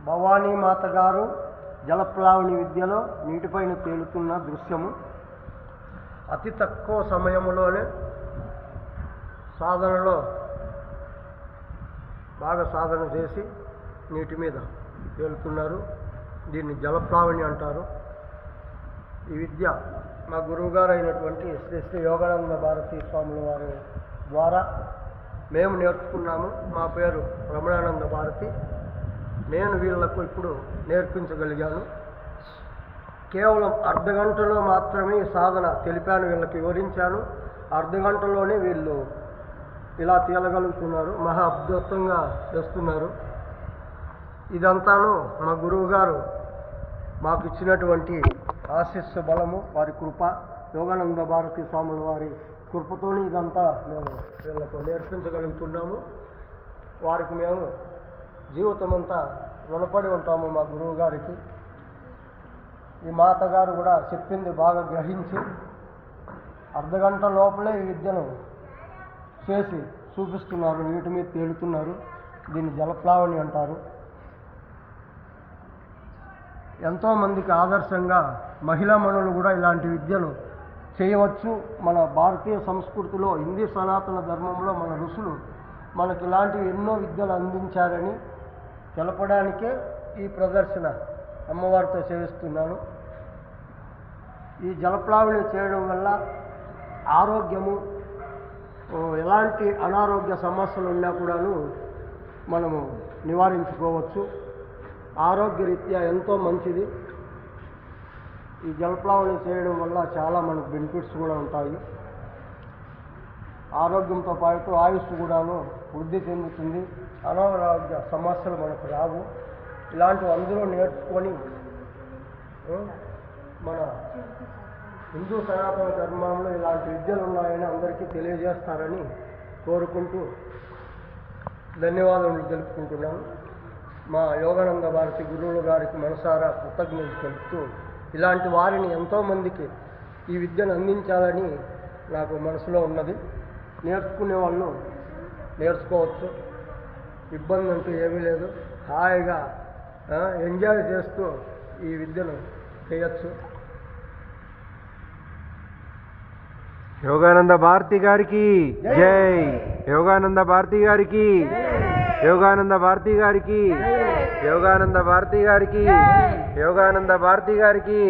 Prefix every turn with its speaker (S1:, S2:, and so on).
S1: భవానీ మాత గారు జలప్లావని విద్యలో నీటిపైన తేలుతున్న దృశ్యము. అతి తక్కువ సమయంలోనే సాధనలో బాగా సాధన చేసి నీటి మీద తేలుతున్నారు. దీన్ని జలప్లావని అంటారు. ఈ విద్య మా గురువుగారు అయినటువంటి శ్రీ శ్రీ యోగానంద భారతీ స్వాముల వారి ద్వారా మేము నేర్చుకున్నాము. మా పేరు రమణానంద భారతి. నేను వీళ్లకు ఇప్పుడు నేర్పించగలిగాను. కేవలం అర్ధగంటలో మాత్రమే ఈ సాధన తెలిపాను, వీళ్ళకి వివరించాను. అర్ధగంటలోనే వీళ్ళు ఇలా తేలగలుగుతున్నారు. మహా అద్భుతంగా చేస్తున్నారు. ఇదంతాను మా గురువుగారు మాకు ఇచ్చినటువంటి ఆశీస్సు బలము, వారి కృప, యోగానంద భారతీ స్వాముల వారి కృపతోని ఇదంతా మేము వీళ్ళకు నేర్పించగలుగుతున్నాము. వారికి మేము జీవితమంతా రుణపడి ఉంటాము మా గురువు గారికి. ఈ మాతగారు కూడా చెప్పింది బాగా గ్రహించి అర్ధగంట లోపలే ఈ విద్యను చేసి చూపిస్తున్నారు. నీటి మీద తేలుతున్నారు. దీన్ని జలప్లావని అంటారు. ఎంతోమందికి ఆదర్శంగా మహిళామణులు కూడా ఇలాంటి విద్యను చేయవచ్చు. మన భారతీయ సంస్కృతిలో, హిందీ సనాతన ధర్మంలో మన ఋషులు మనకి ఇలాంటివి ఎన్నో విద్యలు అందించారని తెలపడానికే ఈ ప్రదర్శన అమ్మవారితో చేయిస్తున్నాను. ఈ జలప్లావని చేయడం వల్ల ఆరోగ్యము, ఎలాంటి అనారోగ్య సమస్యలు ఉన్నా కూడాను మనము నివారించుకోవచ్చు. ఆరోగ్యరీత్యా ఎంతో మంచిది. ఈ జలప్లావని చేయడం వల్ల చాలా మనకు బెనిఫిట్స్ కూడా ఉంటాయి. ఆరోగ్యంతో పాటు ఆయుష్ కూడాను వృద్ధి చెందుతుంది. అనారోగ్య సమస్యలు మనకు రావు. ఇలాంటివి అందరూ నేర్చుకొని మన హిందూ సనాతన ధర్మంలో ఇలాంటి విద్యలు ఉన్నాయని అందరికీ తెలియజేస్తారని కోరుకుంటూ ధన్యవాదములు తెలుపుకుంటున్నాను. మా యోగానంద భారతి గురువుల గారికి మనసారా కృతజ్ఞతలు తెలుపుతూ, ఇలాంటి వారిని ఎంతోమందికి ఈ విద్యను అందించాలని నాకు మనసులో ఉన్నది. నేర్చుకునే వాళ్ళు నేర్చుకోవచ్చు. ఇబ్బంది అంటూ ఏమీ లేదు. హాయిగా ఎంజాయ్ చేస్తూ ఈ విద్యను చేయొచ్చు.
S2: యోగానంద భారతి గారికి జై. యోగానంద భారతి గారికి, యోగానంద భారతి గారికి, యోగానంద భారతి గారికి, యోగానంద భారతి గారికి.